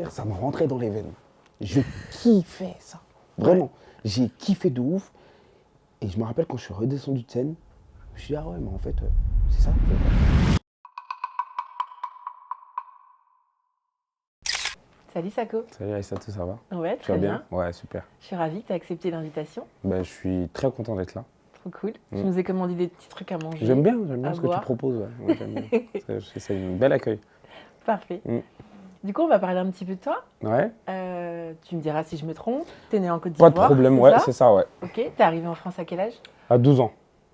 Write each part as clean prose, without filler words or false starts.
Ça me rentrait dans les veines. Je kiffais ça. Vraiment. J'ai kiffé de ouf. Et je me rappelle quand je suis redescendu de scène, je me suis dit, ah ouais, mais en fait, c'est ça. Salut Sako. Salut Aïssatou, ça va? Ouais, Tu vas très bien? bien. Ouais, super. Je suis ravie que tu aies accepté l'invitation. Ben, je suis très content d'être là. Trop cool. Tu nous as commandé des petits trucs à manger. J'aime bien à ce que tu boire. proposes. Ouais, j'aime bien. C'est un bel accueil. Parfait. Mm. Du coup, on va parler un petit peu de toi. Ouais. Tu me diras si je me trompe. Tu es né en Côte Pas d'Ivoire. de problème, ouais, c'est ça, ouais. Ok. Tu es arrivé en France à quel âge? À 12 ans.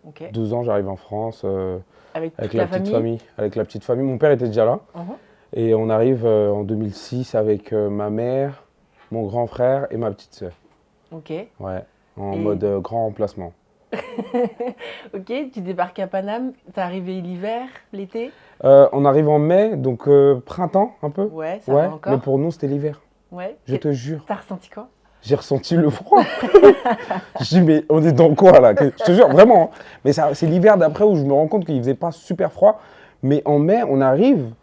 Ok. 12 ans, j'arrive en France Avec toute la la petite famille. famille. Avec la petite famille. Mon père était déjà là. Mhm. Et on arrive en 2006 avec ma mère, mon grand frère et ma petite sœur. Ok. Ouais, en Et- mode grand remplacement. Ok. Tu débarques à Paname. Tu es arrivé l'hiver, l'été? On arrive en mai, donc printemps un peu. Ouais, ça Ouais, va encore. mais pour nous c'était l'hiver, Ouais. je te jure. T'as ressenti quoi? J'ai ressenti le froid. Je dis mais on est dans quoi là? Je te jure, vraiment. Hein. Mais c'est l'hiver d'après où je me rends compte qu'il faisait pas super froid. Mais en mai, on arrive,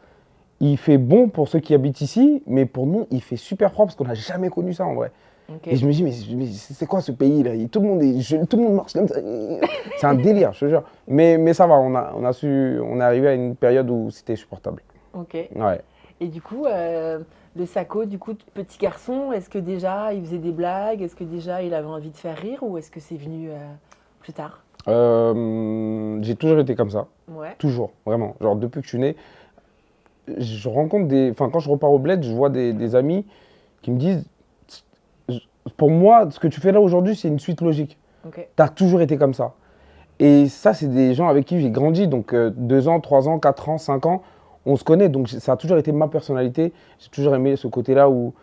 il fait bon pour ceux qui habitent ici, mais pour nous, il fait super froid parce qu'on n'a jamais connu ça en vrai. Ok. Et je me dis, mais c'est quoi ce pays là? Tout le monde marche comme ça. C'est un délire, je te jure. Mais ça va, on est arrivé à une période où c'était supportable. Ok. Ouais. Et du coup, le Sako, du coup, petit garçon, est-ce que déjà il faisait des blagues? Est-ce que déjà il avait envie de faire rire? Ou est-ce que c'est venu plus tard? J'ai toujours été comme ça. Ouais. Toujours, vraiment. Genre, depuis que je suis né, je rencontre des. Enfin, quand je repars au bled, je vois des amis qui me disent pour moi, ce que tu fais là aujourd'hui, c'est une suite logique. Ok. Tu as toujours été comme ça. Et ça, c'est des gens avec qui j'ai grandi. Donc, 2 ans, 3 ans, 4 ans, 5 ans, on se connaît. Donc, ça a toujours été ma personnalité. J'ai toujours aimé ce côté-là où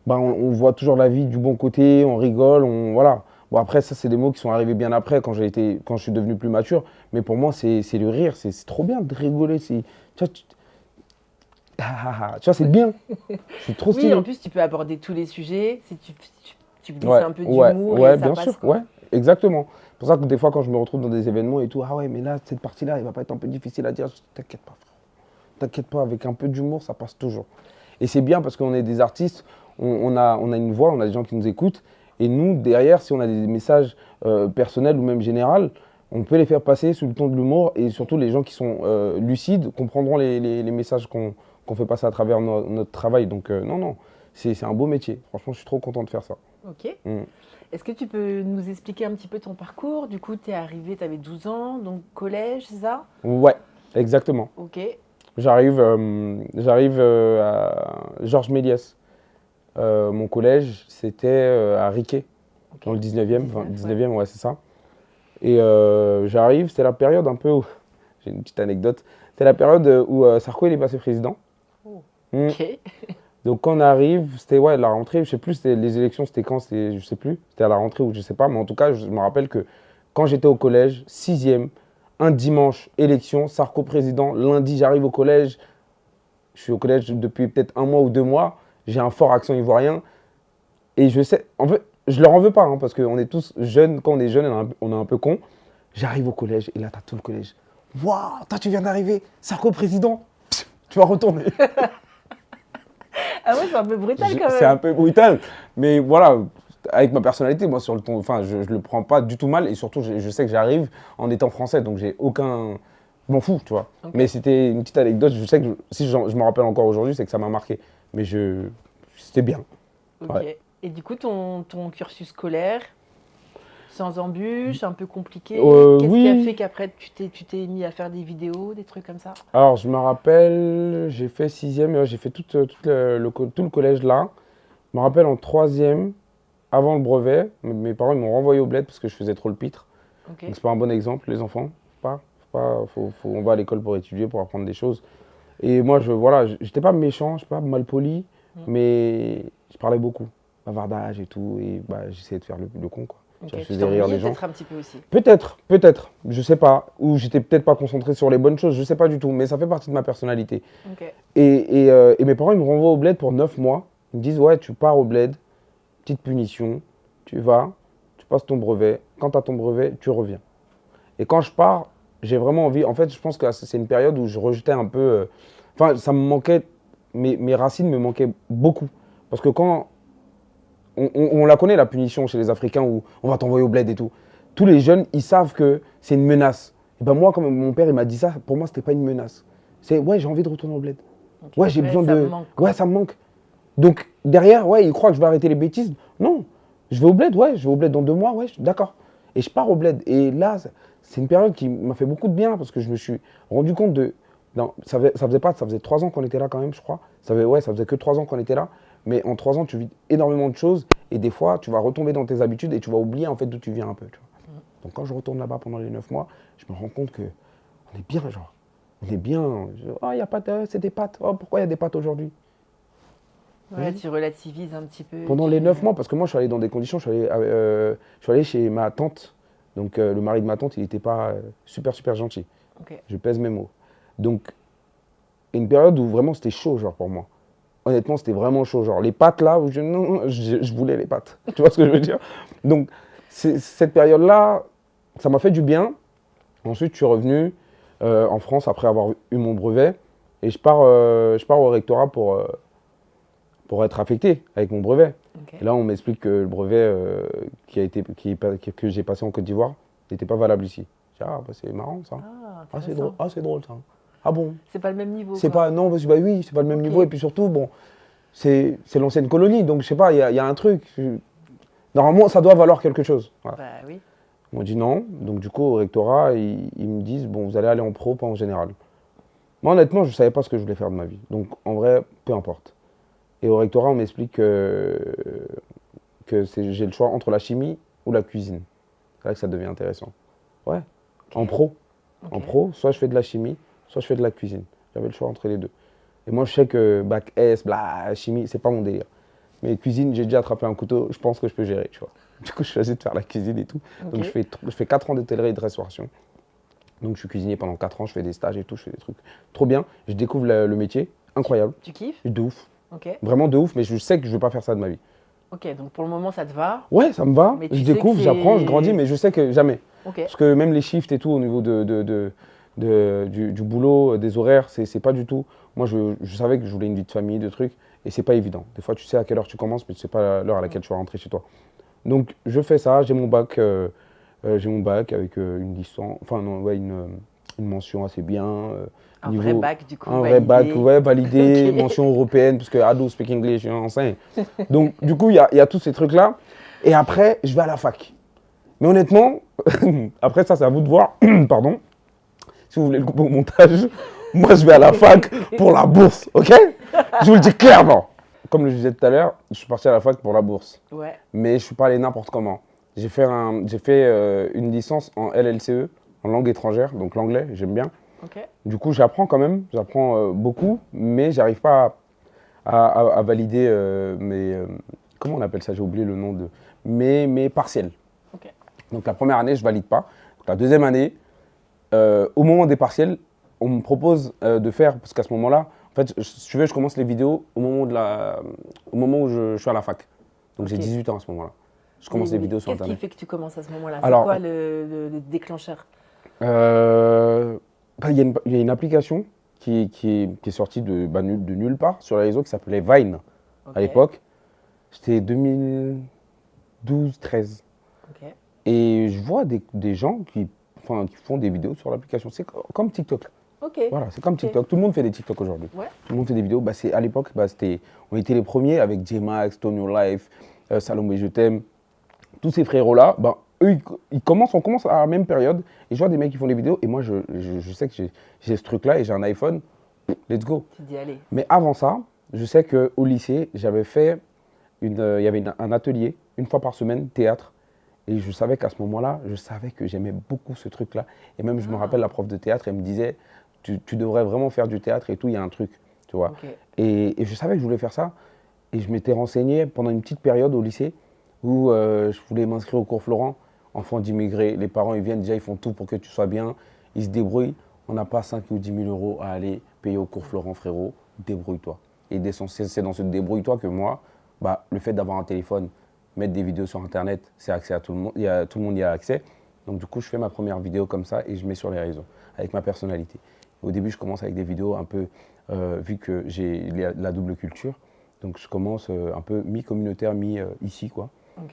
bah, on voit toujours la vie du bon côté, on rigole, voilà. Bon, après, ça, c'est des mots qui sont arrivés bien après, quand je suis devenu plus mature. Mais pour moi, c'est le rire. C'est trop bien de rigoler. Tu vois, tu vois, c'est bien. C'est trop Oui, stylé. en plus, tu peux aborder tous les sujets. Si tu glisses Ouais, un peu ouais, d'humour ouais, et ça bien passe, sûr, quoi. ouais, exactement. C'est pour ça que des fois, quand je me retrouve dans des événements et tout, ah ouais, mais là, cette partie-là, elle va pas être un peu difficile à dire. T'inquiète pas, frère. T'inquiète pas, avec un peu d'humour, ça passe toujours. Et c'est bien parce qu'on est des artistes, on a une voix, on a des gens qui nous écoutent. Et nous, derrière, si on a des messages personnels ou même généraux, on peut les faire passer sous le ton de l'humour. Et surtout, les gens qui sont lucides comprendront les messages qu'on fait passer à travers notre travail. Donc, non, non, c'est un beau métier. Franchement, je suis trop content de faire ça. Ok. Mm. Est-ce que tu peux nous expliquer un petit peu ton parcours? Du coup, tu es arrivé, tu avais 12 ans, donc collège, c'est ça? Ouais, exactement. Ok. J'arrive à Georges Méliès. Mon collège, c'était à Riquet, Ok. dans le 19e. 19, ouais. 19e, ouais, c'est ça. Et j'arrive, c'était la période un peu où... J'ai une petite anecdote. C'était la période où Sarko il est passé président. Oh. Mm. Ok. Donc quand on arrive, c'était ouais, la rentrée, je sais plus, les élections, c'était quand, je sais plus. C'était à la rentrée ou je sais pas. Mais en tout cas, je me rappelle que quand j'étais au collège, 6e, un dimanche, élection, Sarko président. Lundi, j'arrive au collège. Je suis au collège depuis peut-être 1 mois ou 2 mois. J'ai un fort accent ivoirien. Et je sais, en fait, je leur en veux pas, hein, parce qu'on est tous jeunes. Quand on est jeune, on est un peu con. J'arrive au collège et là, t'as tout le collège. Waouh, toi, tu viens d'arriver, Sarko président. Pff, tu vas retourner. Ah ouais, c'est un peu brutal quand C'est même. un peu brutal, mais voilà, avec ma personnalité, moi, sur le ton, enfin, je le prends pas du tout mal. Et surtout, je sais que j'arrive en étant français, donc j'ai aucun. Je m'en fous, tu vois. Ok. Mais c'était une petite anecdote. Je sais que si je me rappelle encore aujourd'hui, c'est que ça m'a marqué. Mais c'était bien. Ok. Ouais. Et du coup, ton cursus scolaire, sans embûches, un peu compliqué. Qu'est-ce qui a Oui. fait qu'après tu t'es mis à faire des vidéos, des trucs comme ça? Alors, je me rappelle, j'ai fait 6e, j'ai fait tout le collège là. Je me rappelle en 3e, avant le brevet, mes parents ils m'ont renvoyé au bled parce que je faisais trop le pitre. Ok. Donc, c'est pas un bon exemple, les enfants. On va à l'école pour étudier, pour apprendre des choses. Et moi, voilà, j'étais pas méchant, je suis pas mal poli, mais je parlais beaucoup. Bavardage et tout, et bah, j'essayais de faire le con, quoi. Ok. Je Tu faisais rire les t'ennuyais gens. peut-être un petit peu aussi. Peut-être, je sais pas. Ou j'étais peut-être pas concentré sur les bonnes choses, je sais pas du tout, mais ça fait partie de ma personnalité. Ok. Et mes parents, ils me renvoient au bled pour 9 mois. Ils me disent, ouais, tu pars au bled, petite punition, tu vas, tu passes ton brevet. Quand tu as ton brevet, tu reviens. Et quand je pars, j'ai vraiment envie. En fait, je pense que c'est une période où je rejetais un peu. Enfin, ça me manquait mes racines me manquaient beaucoup. Parce que quand on la connaît, la punition chez les Africains où on va t'envoyer au bled et tout. Tous les jeunes, ils savent que c'est une menace. Et ben moi, quand mon père il m'a dit ça, pour moi, c'était pas une menace. C'est ouais, j'ai envie de retourner au bled. Ok. Ouais, j'ai besoin ça de. me manque, quoi. Ouais, ça me manque. Donc derrière, ouais, ils croient que je vais arrêter les bêtises. Non, je vais au bled, ouais, je vais au bled dans 2 mois, ouais, d'accord. Et je pars au bled. Et là, c'est une période qui m'a fait beaucoup de bien parce que je me suis rendu compte de. Non, ça faisait 3 ans qu'on était là quand même, je crois. Ça faisait que 3 ans qu'on était là. Mais en 3 ans, tu vis énormément de choses et des fois, tu vas retomber dans tes habitudes et tu vas oublier en fait d'où tu viens un peu. Tu vois. Donc quand je retourne là-bas pendant les 9 mois, je me rends compte que on est bien, genre. On est bien. Oh, il y a pas de, c'est des pâtes. Oh, pourquoi il y a des pâtes aujourd'hui? Ouais, tu relativises un petit peu. Pendant les 9 mois, parce que moi, je suis allé dans des conditions, je suis allé chez ma tante. Donc, le mari de ma tante, il n'était pas super, super gentil. Ok. Je pèse mes mots. Donc, une période où vraiment c'était chaud, genre, pour moi. Honnêtement, c'était vraiment chaud. Genre, les pâtes, là, où non, je voulais les pâtes. Tu vois ce que je veux dire? Donc, cette période-là, ça m'a fait du bien. Ensuite, je suis revenu en France après avoir eu mon brevet. Et je pars au rectorat pour être affecté avec mon brevet. Ok. Et là, on m'explique que le brevet que j'ai passé en Côte d'Ivoire n'était pas valable ici. Je dis, ah, bah, c'est marrant ça. Ah, Ah, c'est intéressant. drôle. Ah, c'est drôle ça. Ah bon? C'est pas le même niveau, C'est quoi. pas, non, bah, oui, c'est pas le même Ok. niveau. Et puis surtout, bon, c'est l'ancienne colonie, donc je sais pas, il y a un truc. Normalement, ça doit valoir quelque chose. Voilà. Bah oui. On m'a dit non. Donc du coup, au rectorat, ils me disent, bon, vous allez aller en pro, pas en général. Moi, honnêtement, je ne savais pas ce que je voulais faire de ma vie. Donc en vrai, peu importe. Et au rectorat, on m'explique que j'ai le choix entre la chimie ou la cuisine. C'est là que ça devient intéressant. Ouais, Ok. en pro. Ok. En pro, soit je fais de la chimie, soit je fais de la cuisine. J'avais le choix entre les deux. Et moi, je sais que bac S, bla, chimie, c'est pas mon délire. Mais cuisine, j'ai déjà attrapé un couteau, je pense que je peux gérer, tu vois. Du coup, je choisis de faire la cuisine et tout. Donc, Ok. je fais 4 ans d'hôtellerie et de restauration. Donc, je suis cuisinier pendant 4 ans, je fais des stages et tout, je fais des trucs trop bien. Je découvre le métier, incroyable, Tu kiffes? de ouf. Ok. Vraiment de ouf, mais je sais que je ne vais pas faire ça de ma vie. Ok, donc pour le moment, ça te va. Ouais, ça me va, Mais je tu sais que découvre, j'apprends, je grandis, mais je sais que jamais. Ok. Parce que même les shifts et tout, au niveau du boulot, des horaires, c'est pas du tout. Moi, je savais que je voulais une vie de famille, de trucs, et c'est pas évident. Des fois, tu sais à quelle heure tu commences, mais tu sais pas l'heure à laquelle tu vas rentrer chez toi. Donc, je fais ça, j'ai mon bac avec une licence, enfin, non, ouais, une mention assez bien. Un vrai bac, du coup, Un vrai bac, validé. ouais, validé, Ok. mention européenne, parce que I do speak English, you know what I'm saying. Donc, du coup, il y a tous ces trucs-là. Et après, je vais à la fac. Mais honnêtement, après ça, c'est à vous de voir. Pardon. Si vous voulez le couper au montage, moi, je vais à la fac pour la bourse, ok? Je vous le dis clairement. Comme je disais tout à l'heure, je suis parti à la fac pour la bourse. Ouais. Mais je ne suis pas allé n'importe comment. J'ai fait une licence en LLCE, en langue étrangère, donc l'anglais, j'aime bien. Ok. Du coup, j'apprends beaucoup, mais j'arrive pas à valider comment on appelle ça? J'ai oublié le nom de mes partiels. Ok. Donc la première année, je valide pas. Donc, la deuxième année, au moment des partiels, on me propose de faire, parce qu'à ce moment-là, en fait, si tu veux, je commence les vidéos au moment où je suis à la fac. Donc j'ai Ok. 18 ans à ce moment-là. Je commence les vidéos sur Qu'est-ce qui Internet. fait que tu commences à ce moment-là? C'est Alors, quoi le déclencheur? Il y a une application qui est sortie de nulle part sur les réseaux qui s'appelait Vine Ok. à l'époque. C'était 2012-13. Ok. Et je vois des gens qui font des vidéos sur l'application. C'est comme TikTok. Ok. Voilà, c'est comme Ok. TikTok. Tout le monde fait des TikTok aujourd'hui. Ouais. Tout le monde fait des vidéos. Bah, à l'époque, on était les premiers avec J-Max, Tony Your Life, Salomé Je t'aime. Tous ces frérots-là, bah, eux, on commence à la même période. Et je vois des mecs qui font des vidéos. Et moi, je sais que j'ai ce truc-là et j'ai un iPhone. Let's go. Tu te dis, allez. Mais avant ça, je sais qu'au lycée, j'avais fait il y avait un atelier, une fois par semaine, théâtre. Et je savais qu'à ce moment-là, je savais que j'aimais beaucoup ce truc-là. Et même, je me rappelle, la prof de théâtre, elle me disait, tu devrais vraiment faire du théâtre et tout, il y a un truc, tu vois. Ok. Et je savais que je voulais faire ça. Et je m'étais renseigné pendant une petite période au lycée où je voulais m'inscrire au cours Florent, enfant d'immigrés. Les parents, ils viennent déjà, ils font tout pour que tu sois bien. Ils se débrouillent. On n'a pas 5 ou 10 000 euros à aller payer au cours Florent, frérot. Débrouille-toi. Et c'est dans ce débrouille-toi que moi, bah, le fait d'avoir un téléphone, mettre des vidéos sur Internet, c'est accès à tout le monde. Tout le monde y a accès. Donc du coup, je fais ma première vidéo comme ça et je mets sur les réseaux avec ma personnalité. Au début, je commence avec des vidéos un peu, vu que j'ai la double culture, donc je commence un peu mi-communautaire, mi-ici, quoi. Ok.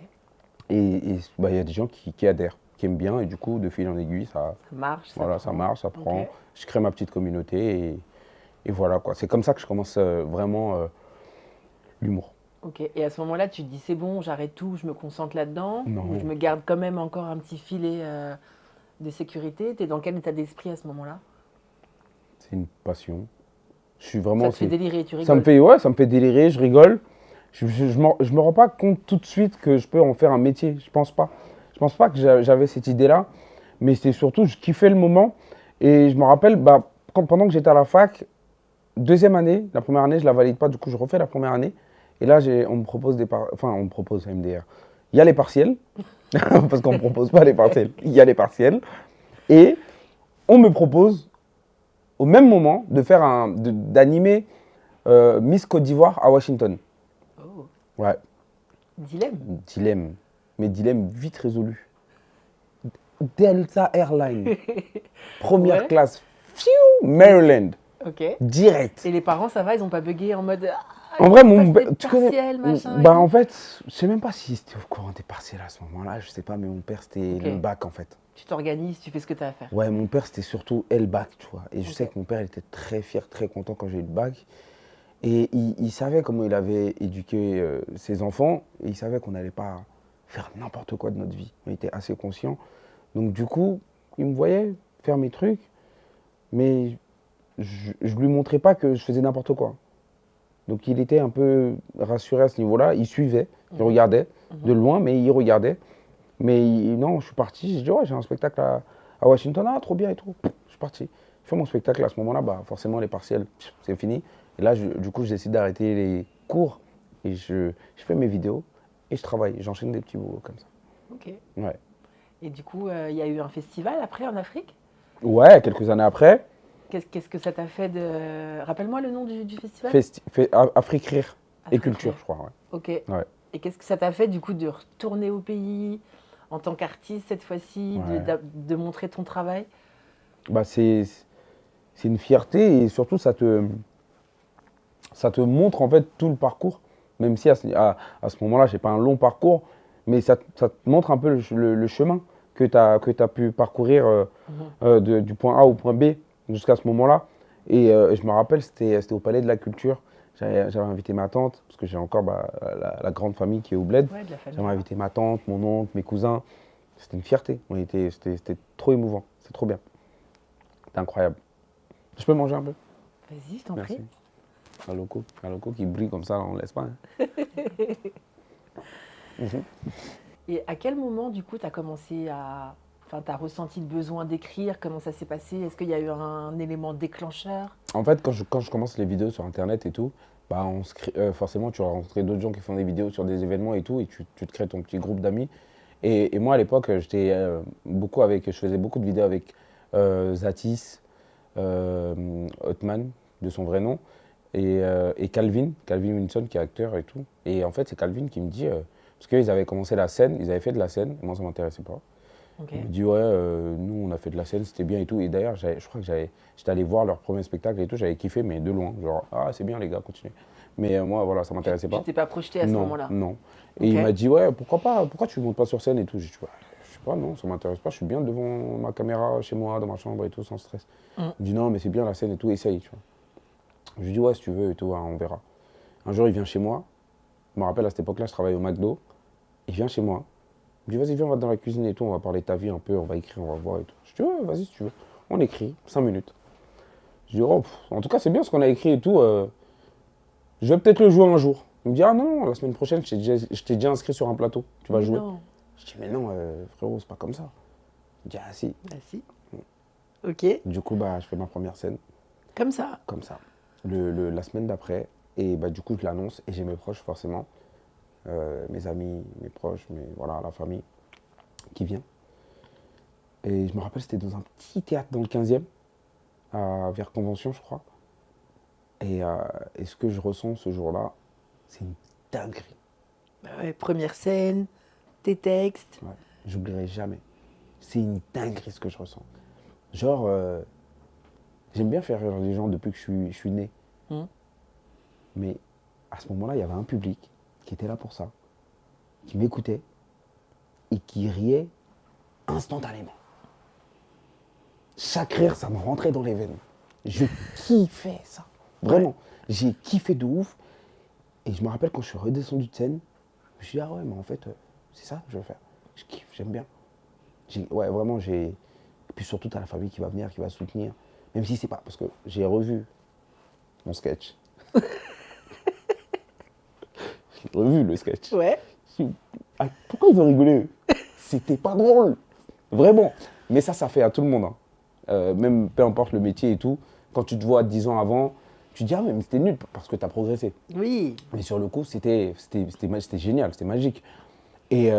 Et bah, il y a des gens qui adhèrent, qui aiment bien, et du coup, de fil en aiguille, Ça marche, ça voilà, ça prend. marche, ça Ok. prend. Je crée ma petite communauté, et voilà, quoi. C'est comme ça que je commence vraiment l'humour. Ok. Et à ce moment-là, tu te dis c'est bon, j'arrête tout, je me concentre là-dedans, ou je Non, me garde quand même encore un petit filet de sécurité. Tu es dans quel état d'esprit à ce moment-là? c'est une passion. Je suis Ça vraiment, te fait délirer, tu ça me rigoles. fait, ouais, ça me fait délirer, je rigole. Je me rends pas compte tout de suite que je peux en faire un métier. Je pense pas. Je pense pas que j'avais cette idée-là. Mais c'était surtout, je kiffais le moment. Et je me rappelle, bah, pendant que j'étais à la fac, deuxième année, la première année, je la valide pas. Du coup, je refais la première année. Et là, on me propose enfin, on me propose MDR. Il y a les partiels, parce qu'on me propose pas les partiels. Il y a les partiels. Et on me propose, au même moment, d'animer Miss Côte d'Ivoire à Washington. Oh, Ouais, dilemme. dilemme. Mais dilemme vite résolu. Delta Airlines, première Ouais, classe, Pfiou, Maryland, ok. Et direct. les parents, ça va, ils ont pas bugué en mode ah, En il vrai, passe des tu connais. partiels, machin et Bah, en tout. fait, je sais même pas si c'était au courant des partiels à ce moment-là, je sais pas, mais mon père, c'était Ok. le bac en fait. Tu t'organises, tu fais ce que tu as à faire. Ouais, mon père, c'était surtout le bac, tu vois. Et je sais Ok. que mon père, il était très fier, très content quand j'ai eu le bac. Et il savait comment il avait éduqué ses enfants, et il savait qu'on n'allait pas faire n'importe quoi de notre vie. On était assez conscient. Donc, du coup, il me voyait faire mes trucs, mais je lui montrais pas que je faisais n'importe quoi. Donc il était un peu rassuré à ce niveau-là. Il suivait, il Mhm, regardait de mhm. loin, mais il regardait. Mais non, je suis parti. J'ai dit, ouais, j'ai un spectacle à Washington. Ah, trop bien et tout. Je suis parti. Je fais mon spectacle à ce moment-là. Bah, forcément, les partiels, c'est fini. Et là, du coup, je décide d'arrêter les cours. Et je fais mes vidéos et je travaille. J'enchaîne des petits boulots comme ça. Ok. Ouais. Et du coup, il y a eu un festival après en Afrique. Ouais, quelques années après, Qu'est-ce que ça t'a fait de... Rappelle-moi le nom du festival? Afrique Rire et Afrique Culture, Rire. je crois. Ouais. Ok. Ouais. Et qu'est-ce que ça t'a fait du coup de retourner au pays en tant qu'artiste cette fois-ci, Ouais. de montrer ton travail? Bah, c'est une fierté et surtout, ça te montre en fait tout le parcours, même si à ce moment-là, j'ai pas un long parcours, mais ça te montre un peu le chemin que tu as pu parcourir Mhm. du point A au point B jusqu'à ce moment-là. Et je me rappelle, c'était au Palais de la Culture. J'avais invité ma tante, parce que j'ai encore bah, la grande famille qui est au Bled. Ouais, de la famille J'avais là-bas. invité ma tante, mon oncle, mes cousins. C'était une fierté. C'était trop émouvant. C'est trop bien. C'était incroyable. Je peux manger un peu? Vas-y, je t'en prie. Merci. Un loco qui brille comme ça, on ne laisse pas. Hein. Mhm. Et à quel moment, du coup, tu as commencé à... Enfin, tu as ressenti le besoin d'écrire? Comment ça s'est passé? Est-ce qu'il y a eu un élément déclencheur? En fait, quand je commence les vidéos sur Internet et tout, bah, forcément, tu vas rencontrer d'autres gens qui font des vidéos sur des événements et tout, et tu te crées ton petit groupe d'amis. Et moi, à l'époque, je faisais beaucoup de vidéos avec Zatis, Hotman, de son vrai nom, et Calvin Winson, qui est acteur et tout. Et en fait, c'est Calvin qui me dit, parce qu'ils avaient commencé la scène, ils avaient fait de la scène, et moi, ça m'intéressait pas. Ok. Il me dit, ouais, nous, on a fait de la scène, c'était bien et tout. Et d'ailleurs, je crois que j'étais allé voir leur premier spectacle et tout, j'avais kiffé, mais de loin. Genre, ah, c'est bien, les gars, continuez. Mais moi, voilà, ça m'intéressait Tu pas. t'es pas projeté à ce Non, moment-là? non. Et Ok. il m'a dit, ouais, pourquoi pas, pourquoi tu ne montes pas sur scène et tout. J'ai dit, ouais, je sais pas, non, ça m'intéresse pas, je suis bien devant ma caméra, chez moi, dans ma chambre et tout, sans stress. Mm. Il me dit, non, mais c'est bien la scène et tout, essaye, tu vois. Je lui dis, ouais, si tu veux et tout, hein, on verra. Un jour, il vient chez moi. Je me rappelle, à cette époque-là, je travaillais au McDo. Il vient chez moi. Il me dit, vas-y, viens, on va dans la cuisine et tout, on va parler de ta vie un peu, on va écrire, on va voir et tout. Je dis, ouais, vas-y, si tu veux. On écrit, 5 minutes. Je dis, oh, en tout cas, c'est bien ce qu'on a écrit et tout. Je vais peut-être le jouer un jour. Il me dit, ah non, la semaine prochaine, je t'ai déjà inscrit sur un plateau. Tu vas Mais jouer. non. Je dis, mais non, frérot, c'est pas comme ça. Il dit, ah si. Bah si. Ok. Du coup, bah, je fais ma première scène, Comme ça. comme ça. La semaine d'après, et bah, du coup, je l'annonce, et j'ai mes proches, forcément. Mes amis, mes proches, voilà, la famille qui vient. Et je me rappelle, c'était dans un petit théâtre dans le 15e, vers Convention, je crois. Et ce que je ressens ce jour-là, c'est une dinguerie. Bah ouais, première scène, tes textes. Ouais, j'oublierai jamais. C'est une dinguerie ce que je ressens. Genre, J'aime bien faire rire les gens depuis que je suis né. Hmm. Mais à ce moment-là, il y avait un public qui était là pour ça, qui m'écoutait et qui riait instantanément. Chaque rire, ça me rentrait dans les veines. Je kiffais ça. Vraiment. J'ai kiffé de ouf. Et je me rappelle quand je suis redescendu de scène, je me suis dit, ah ouais, mais en fait, c'est ça que je veux faire. Je kiffe, j'aime bien. Ouais, vraiment, j'ai. Et puis surtout, t'as la famille qui va venir, qui va soutenir. Même si c'est pas. Parce que j'ai revu mon sketch. J'ai revu le sketch. Ouais. Ah, pourquoi ils ont rigolé? C'était pas drôle. Vraiment. Mais ça fait à tout le monde. Hein. Même peu importe le métier et tout. Quand tu te vois 10 ans avant, tu te dis, ah, mais c'était nul parce que tu as progressé. Oui. Mais sur le coup, c'était génial, c'était magique. Et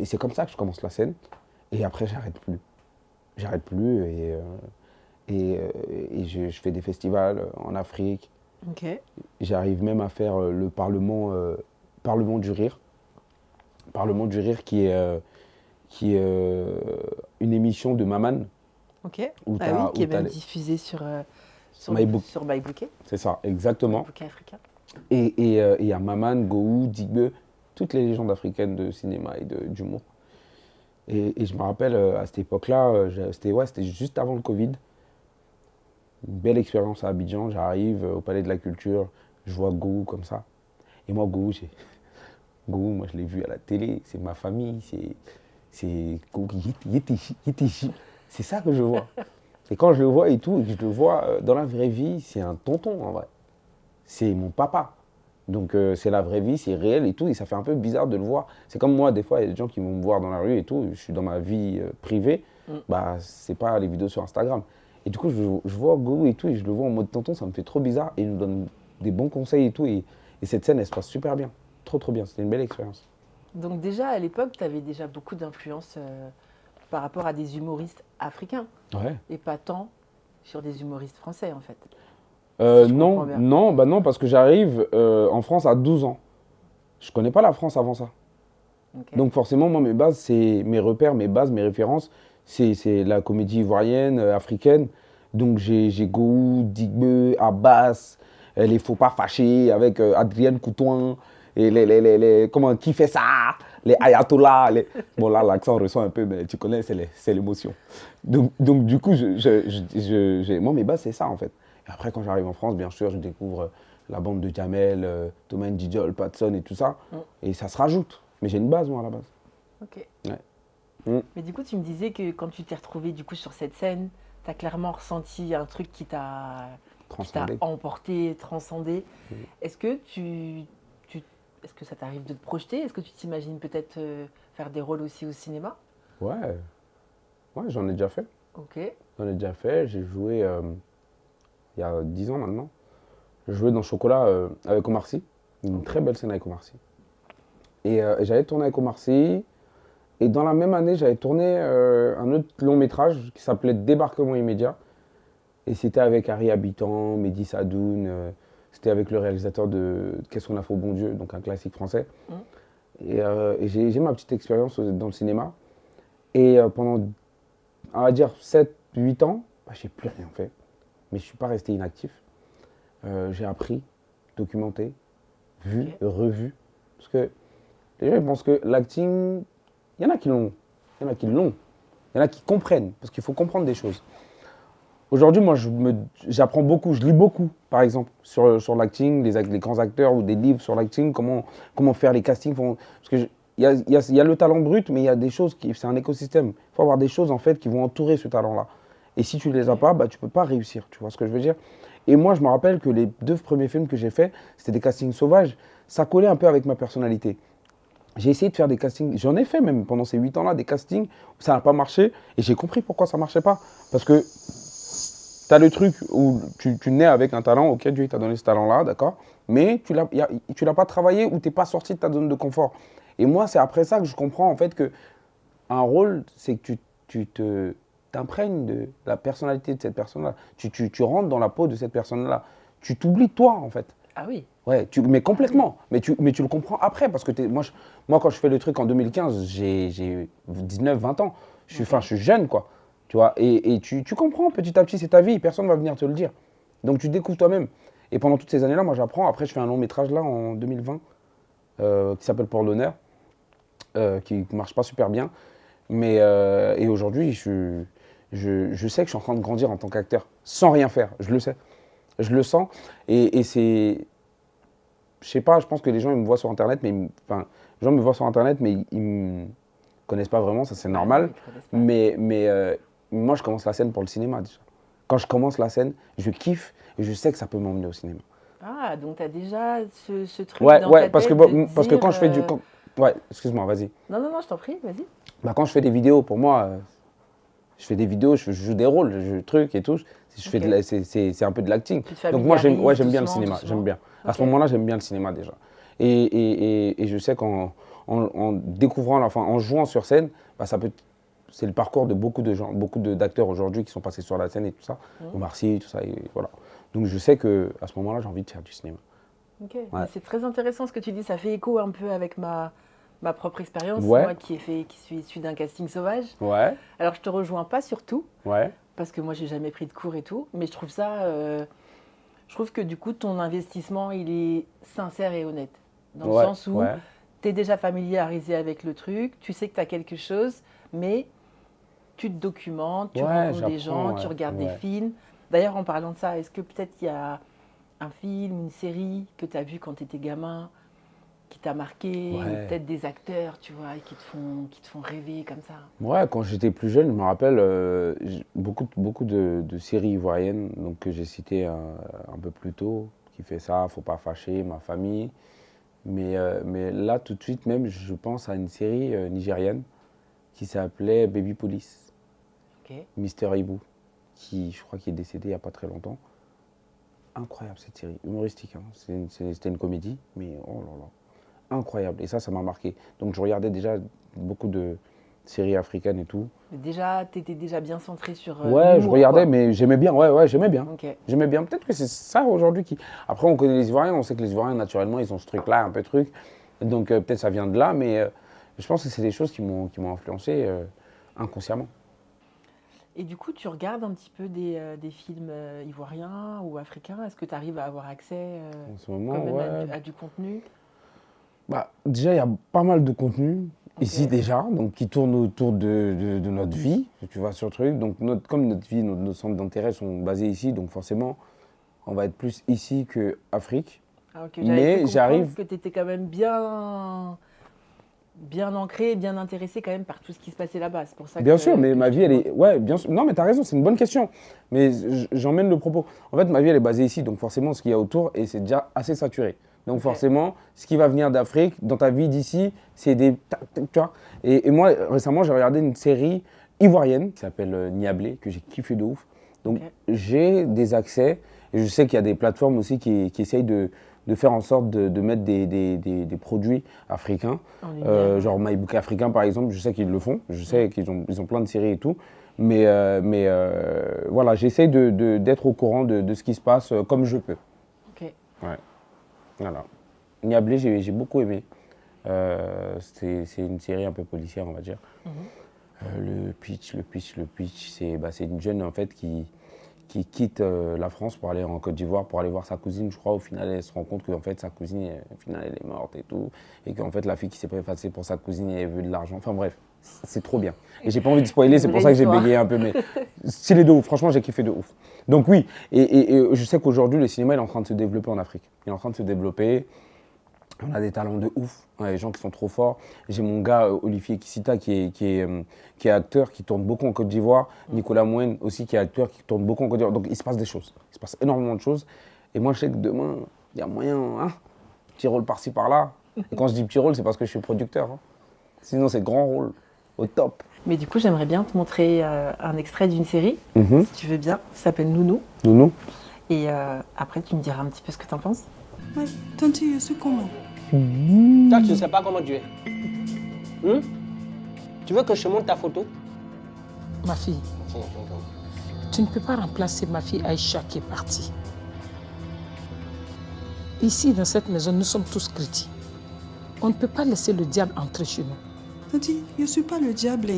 c'est comme ça que je commence la scène. Et après, j'arrête plus. J'arrête plus et je fais des festivals en Afrique. Ok. J'arrive même à faire le Parlement du Rire. Parlement du Rire qui est une émission de Maman. Ok. Où Ah oui, qui est même les- diffusé sur MyBook. sur MyBookie, C'est ça, exactement. MyBookie africain. Et il y a Maman, Gohou, Digbe, toutes les légendes africaines de cinéma et d'humour. Et je me rappelle, à cette époque-là, c'était juste avant le Covid. Une belle expérience à Abidjan. J'arrive au Palais de la Culture, je vois Gohou comme ça. Et moi, Gohou, moi, je l'ai vu à la télé, c'est ma famille, Gohou, Yétéchi. C'est ça que je vois. Et quand je le vois et tout, et que je le vois dans la vraie vie, c'est un tonton en vrai. C'est mon papa. Donc c'est la vraie vie, c'est réel et tout, et ça fait un peu bizarre de le voir. C'est comme moi, des fois, il y a des gens qui vont me voir dans la rue et tout, je suis dans ma vie privée, bah c'est pas les vidéos sur Instagram. Et du coup, je vois Gohou et tout, et je le vois en mode tonton, ça me fait trop bizarre, et il nous donne des bons conseils et tout, et cette scène, elle se passe super bien. Trop bien, c'était une belle expérience. Donc déjà, à l'époque, tu avais déjà beaucoup d'influence par rapport à des humoristes africains Ouais. et pas tant sur des humoristes français, en fait. Si je comprends bien. Non, parce que j'arrive en France à 12 ans. Je connais pas la France avant ça. Ok. Donc forcément, moi, mes bases, c'est mes repères, mes bases, mes références, c'est la comédie ivoirienne, africaine. Donc j'ai Gohou, Digbe, Abbas, les Faut pas fâcher avec Adrienne Coutouin, et comment, qui fait ça? Les ayatollahs. Bon là, l'accent ressort un peu, mais tu connais, c'est l'émotion. Donc du coup, moi, mes bases, c'est ça en fait. Et après, quand j'arrive en France, bien sûr, je découvre la bande de Jamel, Thomas Ndidjol, Patson et tout ça. Et ça se rajoute. Mais j'ai une base, moi, à la base. Ok. Ouais. Mais du coup, tu me disais que quand tu t'es retrouvé du coup sur cette scène, tu as clairement ressenti un truc qui t'a Transcendé. emporté, transcendé. Est-ce que est-ce que ça t'arrive de te projeter? Est-ce que tu t'imagines peut-être faire des rôles aussi au cinéma? Ouais, j'en ai déjà fait. Ok. J'en ai déjà fait. J'ai joué il y a 10 ans maintenant. J'ai joué dans Chocolat avec Omar Sy. Une très belle scène avec Omar Sy. Et j'avais tourné avec Omar Sy. Et dans la même année, j'avais tourné un autre long métrage qui s'appelait Débarquement immédiat. Et c'était avec Harry Habitant, Mehdi Sadoun. C'était avec le réalisateur de Qu'est-ce qu'on a fait au bon Dieu, donc un classique français. Et j'ai ma petite expérience dans le cinéma. Et pendant, on va dire, 7-8 ans, bah, j'ai plus rien fait. Mais je ne suis pas resté inactif. J'ai appris, documenté, vu, revu. Parce que les gens ils pensent que l'acting, il y en a qui l'ont. Il y en a qui l'ont. Il y en a qui comprennent. Parce qu'il faut comprendre des choses. Aujourd'hui, moi, j'apprends beaucoup, je lis beaucoup, par exemple, sur l'acting, les grands acteurs ou des livres sur l'acting, comment faire les castings. Parce qu'il y a le talent brut, mais il y a des choses, c'est un écosystème. Il faut avoir des choses, en fait, qui vont entourer ce talent-là. Et si tu ne les as pas, bah, tu ne peux pas réussir, tu vois ce que je veux dire? Et moi, je me rappelle que les 2 premiers films que j'ai faits, c'était des castings sauvages. Ça collait un peu avec ma personnalité. J'ai essayé de faire des castings, j'en ai fait même pendant ces 8 ans-là, des castings où ça n'a pas marché. Et j'ai compris pourquoi ça ne marchait pas. Parce que tu as le truc où tu nais avec un talent, ok, Dieu t'a donné ce talent-là, d'accord, mais tu l'as pas travaillé ou tu n'es pas sorti de ta zone de confort. Et moi, c'est après ça que je comprends en fait que un rôle, c'est que tu t'imprègnes de la personnalité de cette personne-là. Tu rentres dans la peau de cette personne-là. Tu t'oublies toi, en fait. Ah oui. Ouais, mais complètement. Mais tu le comprends après, parce que moi, quand je fais le truc en 2015, j'ai 19-20 ans. Je suis jeune, quoi. Tu vois, et tu comprends petit à petit, c'est ta vie, personne ne va venir te le dire. Donc tu découvres toi-même. Et pendant toutes ces années-là, moi j'apprends. Après, je fais un long métrage là en 2020 qui s'appelle Pour l'honneur, qui ne marche pas super bien. Mais et aujourd'hui, je sais que je suis en train de grandir en tant qu'acteur, sans rien faire. Je le sais. Je le sens. Et c'est. Je sais pas, je pense que les gens ils me voient sur Internet, mais enfin, les gens me voient sur Internet, mais ils me connaissent pas vraiment, ça c'est normal. Ils te connaissent pas. Mais moi, je commence la scène pour le cinéma déjà. Quand je commence la scène, je kiffe et je sais que ça peut m'emmener au cinéma. Ah, donc tu as déjà ce truc Ouais, dans ouais, ta parce que, tête de parce que dire, quand je fais du. Ouais, excuse-moi, vas-y. Non, non, non, je t'en prie, vas-y. Bah, quand je fais des vidéos, pour moi, je fais des vidéos, je joue des rôles, je joue trucs et tout. Je fais Ok. c'est un peu de l'acting. Tu te Donc moi, familiarises j'aime bien le doucement, cinéma, doucement. j'aime bien. À ce Ok. moment-là, j'aime bien le cinéma déjà. Et je sais en découvrant, enfin, en jouant sur scène, bah, c'est le parcours de beaucoup de gens, beaucoup d'acteurs aujourd'hui qui sont passés sur la scène et tout ça, Omar Sy, tout ça, et voilà. Donc je sais qu'à ce moment-là, j'ai envie de faire du cinéma. Ok. Ouais. Mais c'est très intéressant ce que tu dis, ça fait écho un peu avec ma propre expérience, Ouais. moi qui suis issue d'un casting sauvage. Ouais, Alors je te rejoins pas sur tout, ouais, parce que moi j'ai jamais pris de cours et tout, mais je trouve je trouve que du coup ton investissement il est sincère et honnête. Dans le ouais, sens où ouais. tu es déjà familiarisé avec le truc, tu sais que tu as quelque chose, mais tu te documentes, tu Ouais, rencontres des gens, j'apprends, tu ouais, regardes des ouais. films. D'ailleurs, en parlant de ça, est-ce que peut-être il y a un film, une série que tu as vu quand tu étais gamin, qui t'a marqué, ou Ouais. peut-être des acteurs, tu vois, qui te font rêver comme ça? Ouais, quand j'étais plus jeune, je me rappelle beaucoup de séries ivoiriennes donc, que j'ai citées un peu plus tôt, qui fait ça, Faut pas fâcher, Ma famille. Mais là, tout de suite, même, je pense à une série nigérienne qui s'appelait Baby Police, Ok. Mister Ibu, qui, je crois, qui est décédé il n'y a pas très longtemps. Incroyable cette série, humoristique, hein. C'était une comédie, mais oh là là, incroyable. Et ça m'a marqué. Donc je regardais déjà beaucoup de séries africaines et tout. Mais déjà, tu étais déjà bien centré sur Ouais, je l'humour, regardais, quoi. mais j'aimais bien. Ouais, ouais, j'aimais bien. Ok. J'aimais bien. Peut-être que c'est ça aujourd'hui qui. Après, on connaît les Ivoiriens, on sait que les Ivoiriens, naturellement, ils ont ce truc-là, un peu truc. Donc peut-être ça vient de là, mais je pense que c'est des choses qui m'ont influencé inconsciemment. Et du coup, tu regardes un petit peu des films ivoiriens ou africains. Est-ce que tu arrives à avoir accès En ce quand moment, même ouais. à du contenu? Bah, déjà, il y a pas mal de contenu ici Ok. déjà, donc qui tourne autour de notre vie, tu vois, sur le truc. Donc comme notre vie, nos centres d'intérêt sont basés ici, donc forcément, on va être plus ici qu'Afrique. Ah, ok, j'avais cru Mais comprendre j'arrive. que tu étais quand même bien ancré, bien intéressé quand même par tout ce qui se passait là-bas. C'est pour ça Bien sûr, mais que ma je te vie, elle demande. est. Ouais, bien sûr. Non, mais t'as raison, c'est une bonne question. Mais j'emmène le propos. En fait, ma vie, elle est basée ici, donc forcément, ce qu'il y a autour, et c'est déjà assez saturé. Donc Ok. forcément, ce qui va venir d'Afrique, dans ta vie d'ici, c'est des. Tu vois. Et moi, récemment, j'ai regardé une série ivoirienne qui s'appelle Niablé, que j'ai kiffé de ouf. Donc Ok. j'ai des accès, et je sais qu'il y a des plateformes aussi qui essayent de faire en sorte de mettre des produits africains. En lumière. Genre MyBook Africain par exemple, je sais qu'ils le font, je sais qu'ils ont plein de séries et tout, voilà, j'essaie d'être au courant de ce qui se passe comme je peux. Ok. Ouais, voilà. Niablé, j'ai beaucoup aimé. C'est une série un peu policière, on va dire. Mhm. Le pitch, c'est une jeune en fait qui quitte la France pour aller en Côte d'Ivoire, pour aller voir sa cousine. Je crois au final, elle se rend compte qu'en fait, sa cousine, au final, elle est morte et tout. Et qu'en fait, la fille qui s'est préfacée pour sa cousine, elle veut de l'argent. Enfin bref, c'est trop bien. Et j'ai pas envie de spoiler, Une c'est pour vraie ça que j'ai histoire. bégayé un peu. Mais stylé de ouf, franchement, j'ai kiffé de ouf. Donc oui, et je sais qu'aujourd'hui, le cinéma, il est en train de se développer en Afrique. Il est en train de se développer. On a des talents de ouf, on a des gens qui sont trop forts. J'ai mon gars Olivier Kissita qui est acteur, qui tourne beaucoup en Côte d'Ivoire. Nicolas Mouen aussi qui est acteur, qui tourne beaucoup en Côte d'Ivoire. Donc il se passe des choses, il se passe énormément de choses. Et moi je sais que demain, il y a moyen, hein, petit rôle par-ci par-là. Et quand je dis petit rôle, c'est parce que je suis producteur, hein. Sinon c'est grand rôle, au top. Mais du coup, j'aimerais bien te montrer un extrait d'une série, Mhm. si tu veux bien. Ça s'appelle Nounou. Nounou. Et après, tu me diras un petit peu ce que tu en penses. Mais Tanti, je suis comment? Toi, tu ne sais pas comment tu es. Tu veux que je te montre ta photo? Ma fille, tu ne peux pas remplacer ma fille Aïcha qui est partie. Ici, dans cette maison, nous sommes tous chrétiens. On ne peut pas laisser le diable entrer chez nous. Tanti, je ne suis pas le diable.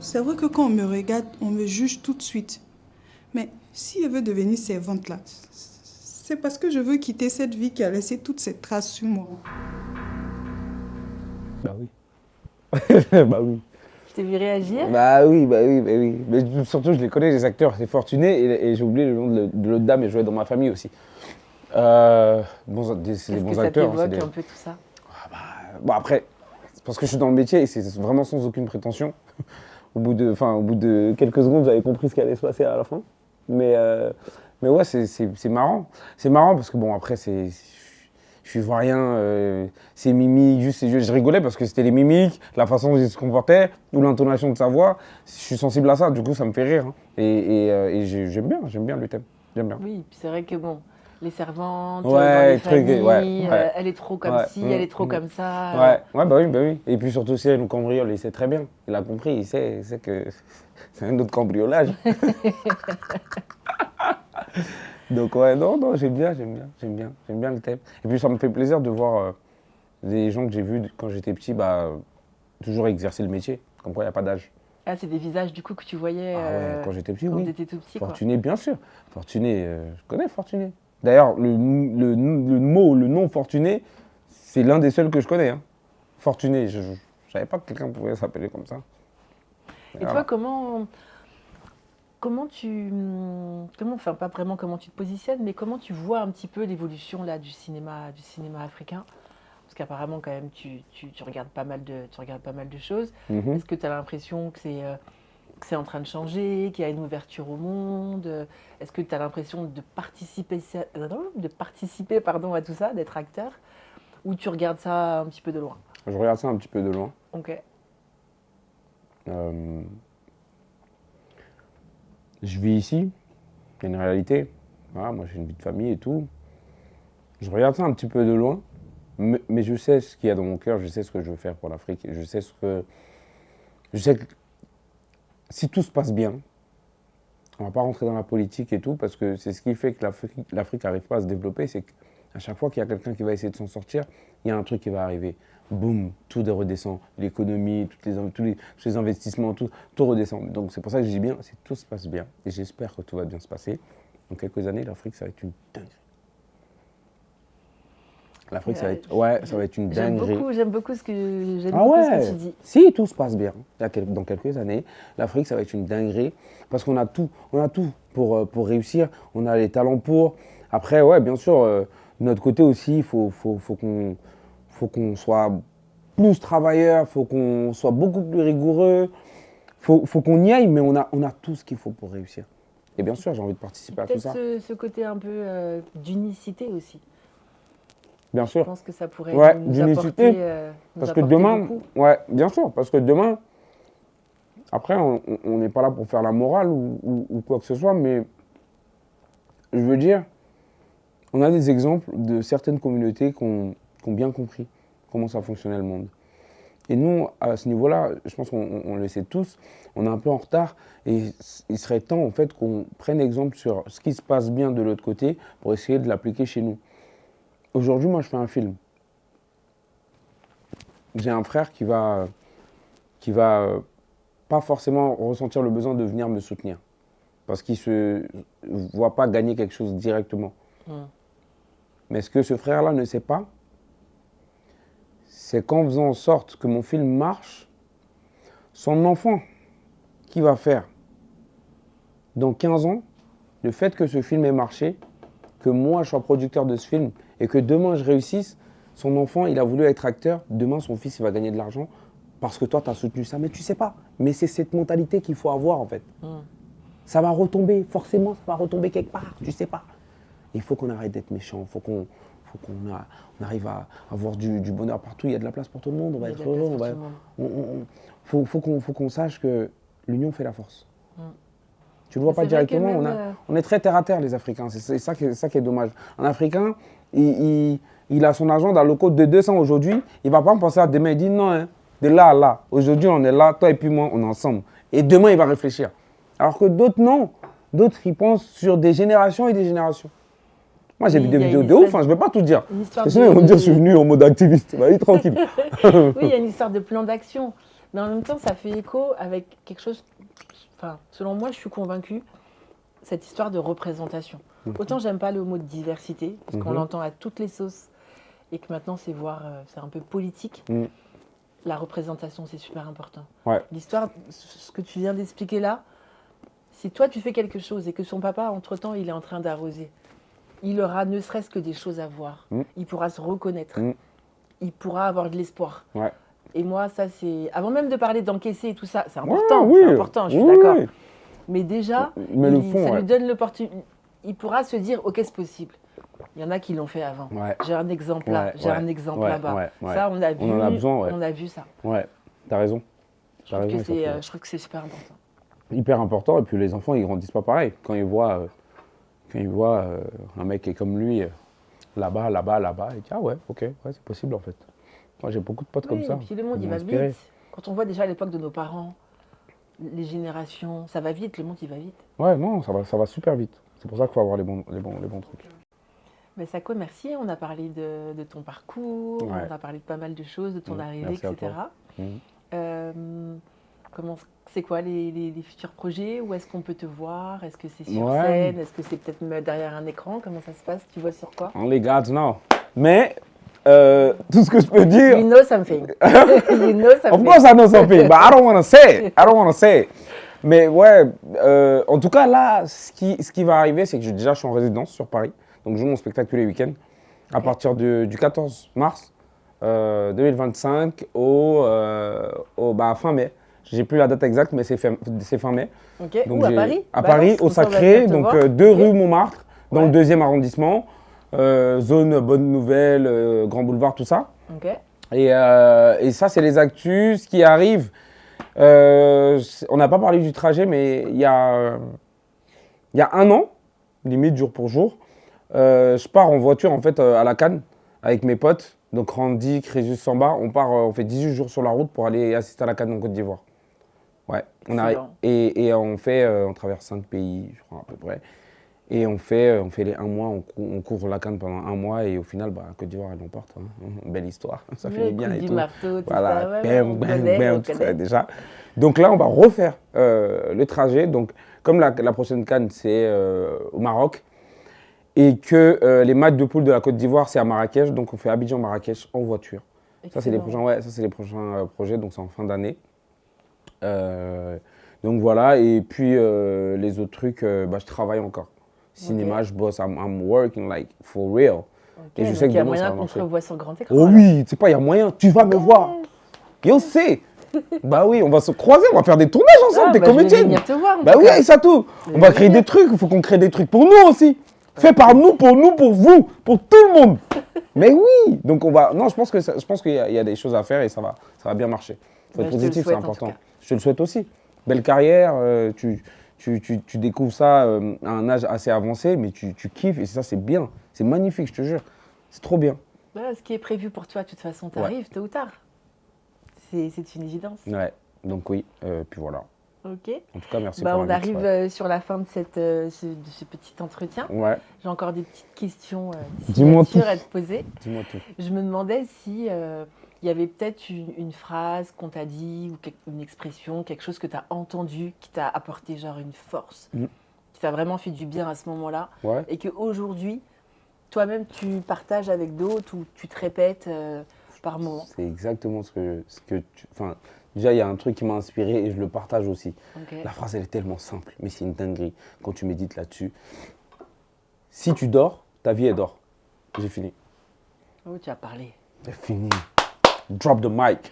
C'est vrai que quand on me regarde, on me juge tout de suite. Mais si elle veut devenir servante là, c'est parce que je veux quitter cette vie qui a laissé toutes ces traces sur moi. Bah oui. Bah oui. Je t'ai vu réagir. Bah oui, bah oui, bah oui. Mais surtout, je les connais, les acteurs. C'est Fortuné et j'ai oublié le nom de l'autre dame et je jouais dans ma famille aussi. C'est des Est-ce bons que ça acteurs. t'évoque c'est des- un peu tout ça? Bon, après, c'est parce que je suis dans le métier et c'est vraiment sans aucune prétention. Au bout de quelques secondes, j'avais compris ce qui allait se passer à la fin. Mais ouais, c'est marrant. C'est marrant parce que bon, après, je suis ivoirien, c'est mimiques, juste ses yeux. Je rigolais parce que c'était les mimiques, la façon dont il se comportait, ou l'intonation de sa voix. Je suis sensible à ça, du coup, ça me fait rire. Hein. Et j'aime bien le thème. J'aime bien. Oui, puis c'est vrai que bon, les servantes, Ouais, dans les truc, familles, ouais. elle est trop comme Ouais, ci, elle est trop comme ça. Ouais, bah oui. Et puis surtout, si elle nous cambriole, il sait très bien. Il a compris, il sait que c'est un autre cambriolage. Donc ouais, non, j'aime bien le thème. Et puis ça me fait plaisir de voir des gens que j'ai vus quand j'étais petit, toujours exercer le métier. Comme quoi, il n'y a pas d'âge. Ah, c'est des visages du coup que tu voyais Ah ouais, quand j'étais petit, quand oui. t'étais tout petit, quoi. Fortuné, bien sûr. Fortuné, je connais Fortuné. D'ailleurs, le nom Fortuné, c'est l'un des seuls que je connais. Hein. Fortuné, je ne savais pas que quelqu'un pouvait s'appeler comme ça. Et toi, enfin pas vraiment comment tu te positionnes, mais comment tu vois un petit peu l'évolution là du cinéma africain? Parce qu'apparemment quand même tu regardes pas mal de choses. Mhm. Est-ce que tu as l'impression que c'est en train de changer, qu'il y a une ouverture au monde? Est-ce que tu as l'impression de participer à tout ça, d'être acteur? Ou tu regardes ça un petit peu de loin? Je regarde ça un petit peu de loin. Ok. Je vis ici, il y a une réalité. Voilà, moi j'ai une vie de famille et tout. Je regarde ça un petit peu de loin, mais je sais ce qu'il y a dans mon cœur, je sais ce que je veux faire pour l'Afrique. Je sais que si tout se passe bien, on ne va pas rentrer dans la politique et tout, parce que c'est ce qui fait que l'Afrique n'arrive pas à se développer, c'est qu'à chaque fois qu'il y a quelqu'un qui va essayer de s'en sortir, il y a un truc qui va arriver. Boum, tout redescend. L'économie, tous les investissements, tout redescend. Donc c'est pour ça que je dis bien, si tout se passe bien, et j'espère que tout va bien se passer, dans quelques années, l'Afrique, ça va être une dinguerie. L'Afrique, ça va être une dinguerie. J'aime beaucoup ce que tu dis. Si tout se passe bien, dans quelques années, l'Afrique, ça va être une dinguerie, parce qu'on a tout pour réussir, on a les talents pour. Après, ouais, bien sûr, de notre côté aussi, il faut qu'on soit plus travailleur, faut qu'on soit beaucoup plus rigoureux, faut qu'on y aille, mais on a tout ce qu'il faut pour réussir. Et bien sûr, j'ai envie de participer à tout ça. Peut-être ce côté un peu d'unicité aussi. Bien Je sûr. pense que ça pourrait Ouais, nous d'unicité. apporter, Parce que demain, beaucoup. ouais, bien sûr, parce que demain, après, on n'est pas là pour faire la morale ou quoi que ce soit, mais je veux dire, on a des exemples de certaines communautés qui ont bien compris comment ça fonctionnait le monde. Et nous, à ce niveau-là, je pense qu'on le sait tous, on est un peu en retard et il serait temps en fait qu'on prenne exemple sur ce qui se passe bien de l'autre côté pour essayer de l'appliquer chez nous. Aujourd'hui, moi, je fais un film. J'ai un frère qui va pas forcément ressentir le besoin de venir me soutenir parce qu'il se voit pas gagner quelque chose directement. Mais ce que ce frère-là ne sait pas, c'est qu'en faisant en sorte que mon film marche, son enfant, qui va faire dans 15 ans, le fait que ce film ait marché, que moi je sois producteur de ce film et que demain je réussisse, son enfant, il a voulu être acteur, demain son fils, il va gagner de l'argent parce que toi, tu as soutenu ça. Mais tu sais pas, mais c'est cette mentalité qu'il faut avoir en fait. Ça va retomber, forcément, ça va retomber quelque part, tu sais pas. Il faut qu'on arrête d'être méchant, il faut qu'on arrive à avoir du bonheur partout, il y a de la place pour tout le monde, on va être heureux. Faut qu'on sache que l'union fait la force. Tu le vois pas directement, on est très terre à terre les Africains, c'est ça qui est dommage. Un Africain, il a son argent dans le code de 200 aujourd'hui, il va pas penser à demain, il dit non, hein, de là à là, aujourd'hui on est là, toi et puis moi, on est ensemble. Et demain il va réfléchir. Alors que d'autres non, d'autres ils pensent sur des générations et des générations. Moi, j'ai vu des vidéos de ouf, je ne vais pas tout dire. Parce que sinon, ils vont me dire que je suis venu en mode activiste. Vas-y, tranquille. Oui, il y a une histoire de plan d'action. Mais en même temps, ça fait écho avec quelque chose. Enfin, selon moi, je suis convaincue, cette histoire de représentation. Autant j'aime pas le mot de diversité, parce qu'on l'entend à toutes les sauces, et que maintenant c'est un peu politique. La représentation, c'est super important. Ouais. L'histoire, ce que tu viens d'expliquer là, si toi tu fais quelque chose et que son papa, entre-temps, il est en train d'arroser, il aura ne serait-ce que des choses à voir. Il pourra se reconnaître. Il pourra avoir de l'espoir. Ouais. Et moi, ça, c'est... Avant même de parler d'encaisser et tout ça, c'est important, oui. c'est important, je suis Oui, d'accord. oui. Mais déjà, Mais le fond, ça ouais. lui donne l'opportunité. Il pourra se dire, ok, c'est possible. Il y en a qui l'ont fait avant. Ouais. J'ai un exemple là, Ouais, j'ai un exemple là-bas. ouais. Ça, on a vu, On en a besoin, ouais. on a vu ça. Ouais, t'as raison. Je trouve que c'est super important. Hyper important, et puis les enfants, ils grandissent pas pareil. Quand ils voient un mec qui est comme lui, là-bas, ils disent, ah ouais, ok, ouais, c'est possible en fait. Moi, j'ai beaucoup de potes comme ça. Et puis le monde, qui il m'ont va inspiré. vite. Quand on voit déjà à l'époque de nos parents, les générations, ça va vite, le monde, il va vite. Ouais, non, ça va super vite. C'est pour ça qu'il faut avoir les bons trucs. Mais Sako, merci. On a parlé de ton parcours, Ouais. on a parlé de pas mal de choses, de ton arrivée, merci à etc. toi. C'est quoi les futurs projets? Où est-ce qu'on peut te voir? Est-ce que c'est sur Ouais. scène? Est-ce que c'est peut-être derrière un écran? Comment ça se passe? Tu vois sur quoi? Only God knows. Mais, tout ce que je peux dire... You know something. You know something. Of course I know something, but I don't want to say it. Mais ouais, en tout cas là, ce qui va arriver, c'est que déjà je suis en résidence sur Paris. Donc je joue mon spectacle tous les week-ends. À partir du 14 mars 2025 fin mai. J'ai plus la date exacte, mais c'est fin mai. Ok. Donc Où, à Paris? À Paris, au Comme ça, on va Sacré, venir te donc voir. 2 Ok. rue Montmartre, dans Ouais. le 2e arrondissement. Zone Bonne Nouvelle, Grand Boulevard, tout ça. Ok. Et ça, c'est les actus. Ce qui arrive, on n'a pas parlé du trajet, mais il y a 1 an, limite jour pour jour, je pars en voiture en fait à la Cannes avec mes potes. Donc Randy, Crésus, Samba, on fait 18 jours sur la route pour aller assister à la Cannes en Côte d'Ivoire. Ouais, Excellent. et on traverse 5 pays, je crois à peu près. Et on fait les 1 mois, on couvre la Cannes pendant 1 mois et au final, Côte d'Ivoire, elle l'emporte. Hein. Belle histoire, ça Le finit bien coup et du tout. marteau, tout Voilà, ça. Ouais, bam, on bam, connaît, bam, on tout connaît. ça déjà. Donc là, on va refaire le trajet. Donc, comme la prochaine Cannes, c'est au Maroc, et que les matchs de poule de la Côte d'Ivoire, c'est à Marrakech, donc on fait Abidjan-Marrakech en voiture. Ça, c'est les prochains projets, donc c'est en fin d'année. Donc voilà, et puis les autres trucs, je travaille encore. Cinéma, Ok. je bosse, I'm working like for real. Ok, Et je donc sais que il y a demain, ça moyen va qu'on te marcher. revoie sur grand écran. Oh alors. oui, tu sais pas, il y a moyen, tu vas me voir. Yo, c'est. Bah oui, on va se croiser, on va faire des tournages ensemble, Ah, des bah, je vais comédiennes. venir te voir, en Bah tout oui, cas. ça tout. On va créer des trucs, il faut qu'on crée des trucs pour nous aussi. Fait par nous, pour vous, pour tout le monde. Mais oui, donc on va. Non, je pense qu'il y a des choses à faire et ça va bien marcher. Faut Bah, être je te le positif, c'est souhaite, en tout important. cas. Je te le souhaite aussi. Belle carrière, tu découvres ça à un âge assez avancé, mais tu kiffes et ça, c'est bien. C'est magnifique, je te jure. C'est trop bien. Voilà, ce qui est prévu pour toi, de toute façon, t'arrives tôt ou tard. C'est une évidence. Ouais, donc oui, puis voilà. Ok. En tout cas, merci Bah, pour on l'invitation. arrive sur la fin de de ce petit entretien. Ouais, J'ai encore des petites questions Dis-moi signatures tout. à te poser. dis-moi tout. Je me demandais si il y avait peut-être une phrase qu'on t'a dit ou une expression, quelque chose que tu as entendu qui t'a apporté genre une force, qui t'a vraiment fait du bien à ce moment-là Ouais. et qu'aujourd'hui, toi-même, tu partages avec d'autres ou tu te répètes par moment. C'est exactement ce que tu. Enfin, déjà, il y a un truc qui m'a inspiré et je le partage aussi. Ok. La phrase, elle est tellement simple, mais c'est une dinguerie quand tu médites là-dessus. Si tu dors, ta vie, elle dort. J'ai fini. Oh, tu as parlé. C'est fini. Drop the mic.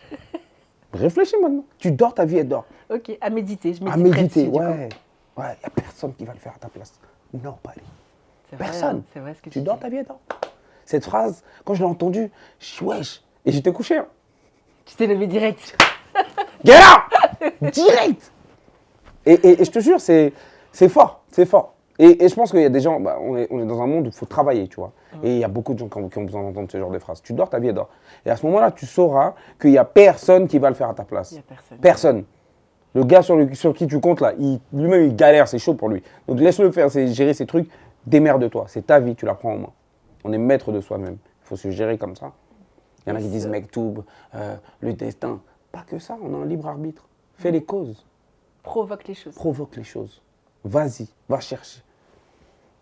Réfléchis maintenant. Tu dors, ta vie, elle dort. Ok, à méditer. Je À méditerai méditer, dessus, du coup. ouais. Ouais, il n'y a personne qui va le faire à ta place. Nobody. C'est vrai, Personne. hein, c'est vrai ce que Tu tu dors, dis. ta vie, elle dort. Cette phrase, quand je l'ai entendue, je suis wesh. Et j'étais couché. Hein. Tu t'es levé direct. Get out! Direct! Et je te jure, c'est fort, c'est fort. Et je pense qu'il y a des gens, on est dans un monde où il faut travailler, tu vois. Et il y a beaucoup de gens qui ont besoin d'entendre ce genre de phrases. Tu dors, ta vie elle dort. Et à ce moment-là, tu sauras qu'il n'y a personne qui va le faire à ta place. Il n'y a personne. Personne. Le gars sur qui tu comptes là, lui-même il galère, c'est chaud pour lui. Donc laisse-le faire, gérer ses trucs, démerde-toi. C'est ta vie, tu la prends en main. On est maître de soi-même. Il faut se gérer comme ça. Il y en a qui disent Mektoub, le destin. Pas que ça, on a un libre arbitre. Fais les causes, Provoque les choses. provoque les choses. Vas-y, va chercher.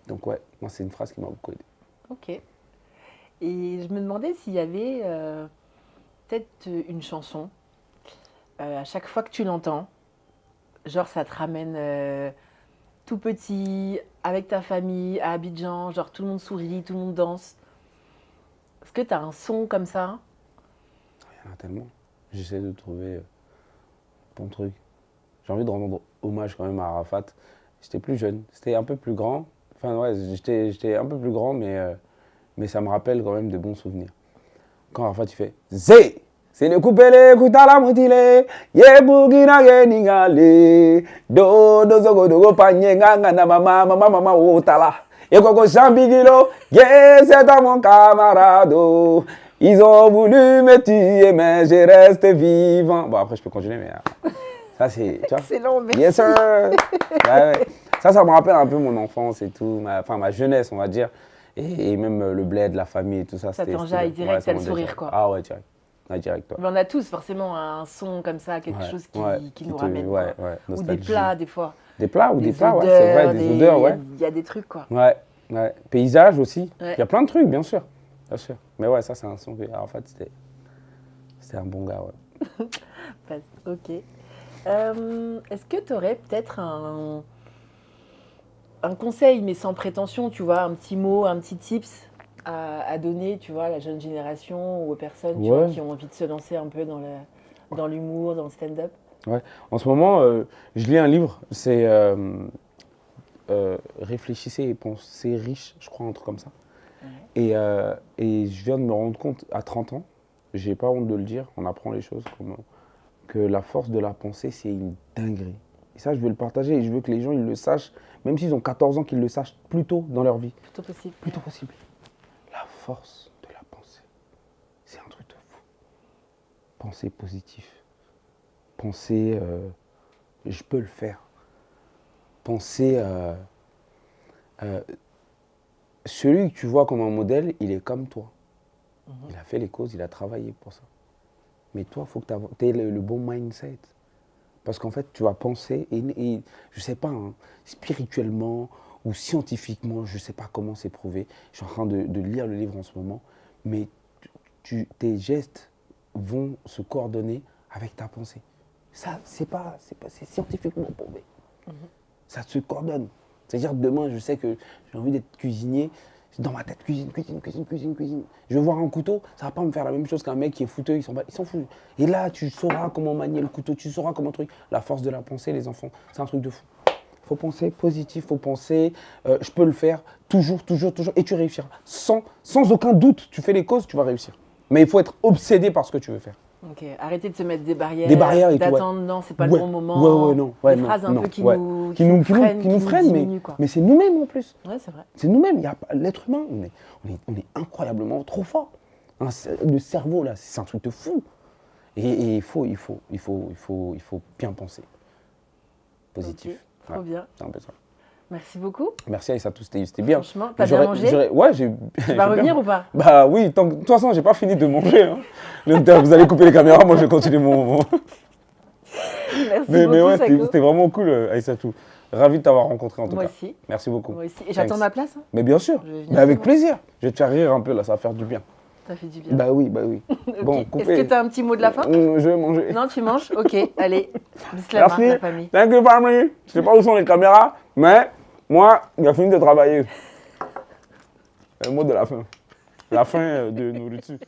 Donc ouais, moi c'est une phrase qui m'a beaucoup aidé. Ok. Et je me demandais s'il y avait peut-être une chanson, à chaque fois que tu l'entends, genre ça te ramène tout petit, avec ta famille, à Abidjan, genre tout le monde sourit, tout le monde danse. Est-ce que tu as un son comme ça? Il y en a tellement. J'essaie de trouver bon truc. J'ai envie de rendre hommage quand même à Arafat. J'étais plus jeune, c'était un peu plus grand. Enfin ouais, j'étais un peu plus grand, mais ça me rappelle quand même de bons souvenirs. Quand Arafat il fait Zé, c'est le coupele, la mutile, ye bugina geningale, do zogo dogo panyenga na mama otala. Et Coco Chambigilo, yeah, c'est à mon camarade. Ils ont voulu me tuer, mais je reste vivant. Bon, après, je peux continuer, mais ça, c'est. Tu vois? Excellent, merci. Yes, sir! Ouais. Ça me rappelle un peu mon enfance et tout, ma jeunesse, on va dire. Et même le bled, la famille et tout ça. Ça t'enjaille direct, t'as le sourire, quoi. Ah ouais, direct. Ouais, direct, toi. Mais on a tous forcément un son comme ça, quelque chose qui nous ramène. Ouais, quoi. ouais, Ou des nostalgie. plats, des fois. Des plats ou des plats, ouais, odeurs, c'est vrai, des odeurs, ouais. Il y a des trucs, quoi. Ouais. Paysage aussi. Ouais. Il y a plein de trucs, bien sûr. Bien sûr. Mais ouais, ça, c'est un son que, en fait, c'était un bon gars, ouais. Ok. Est-ce que tu aurais peut-être un conseil, mais sans prétention, tu vois, un petit mot, un petit tips à donner, tu vois, à la jeune génération ou aux personnes tu vois, qui ont envie de se lancer un peu dans l'humour, dans le stand-up? Ouais. En ce moment, je lis un livre, c'est Réfléchissez et pensez riche, je crois, un truc comme ça. Ouais. Et je viens de me rendre compte, à 30 ans, j'ai pas honte de le dire, on apprend les choses, que la force de la pensée, c'est une dinguerie. Et ça, je veux le partager et je veux que les gens ils le sachent, même s'ils ont 14 ans, qu'ils le sachent plus tôt dans leur vie. Plus tôt possible. Plus tôt possible. La force de la pensée, c'est un truc de fou. Penser positif. Penser, je peux le faire. Penser, celui que tu vois comme un modèle, il est comme toi. Il a fait les causes, il a travaillé pour ça. Mais toi, il faut que tu aies le bon mindset. Parce qu'en fait, tu vas penser, et je ne sais pas, hein, spirituellement ou scientifiquement, je ne sais pas comment c'est prouvé. Je suis en train de lire le livre en ce moment. Mais tes gestes vont se coordonner avec ta pensée. Ça, c'est scientifiquement prouvé. Ça se coordonne. C'est-à-dire que demain, je sais que j'ai envie d'être cuisinier. Dans ma tête, cuisine. Je veux voir un couteau, ça va pas me faire la même chose qu'un mec qui est fouteux, il s'en fout. Et là, tu sauras comment manier le couteau, tu sauras comment truc. La force de la pensée, les enfants, c'est un truc de fou. Faut penser positif, faut penser, je peux le faire, toujours, et tu réussiras. Sans aucun doute, tu fais les causes, tu vas réussir. Mais il faut être obsédé par ce que tu veux faire. Ok, arrêtez de se mettre des barrières et d'attendre, non, c'est pas le bon moment. Des phrases un peu qui nous freinent, mais c'est nous-mêmes en plus. Ouais, c'est vrai. C'est nous-mêmes, l'être humain, on est incroyablement trop fort. Le cerveau, là, c'est un truc de fou. Et il faut bien penser. Positif. Okay, trop bien. C'est un peu ça. Merci beaucoup. Merci Aïssatou, c'était bien. Franchement, t'as bien mangé? Ouais, Tu vas revenir ou pas? Bah oui, de toute façon, j'ai pas fini de manger. Hein. Vous allez couper les caméras, moi je vais continuer mon... Merci mais beaucoup, ouais, Sako. c'était vraiment cool, Aïssatou. Ravi de t'avoir rencontré en tout cas. Moi aussi. Merci beaucoup. Moi aussi. Et j'attends ma place, hein? Mais bien sûr, mais avec plaisir. Je vais te faire rire un peu là, ça va faire du bien. Ça fait du bien. Bah oui. Okay. Bon, est-ce que tu as un petit mot de la fin? Je vais manger. Non, tu manges? Ok, allez. Bismillah, la famille. Thank you, family. Je sais pas où sont les caméras, mais moi, j'ai fini de travailler. Le mot de la fin. La fin de nourriture.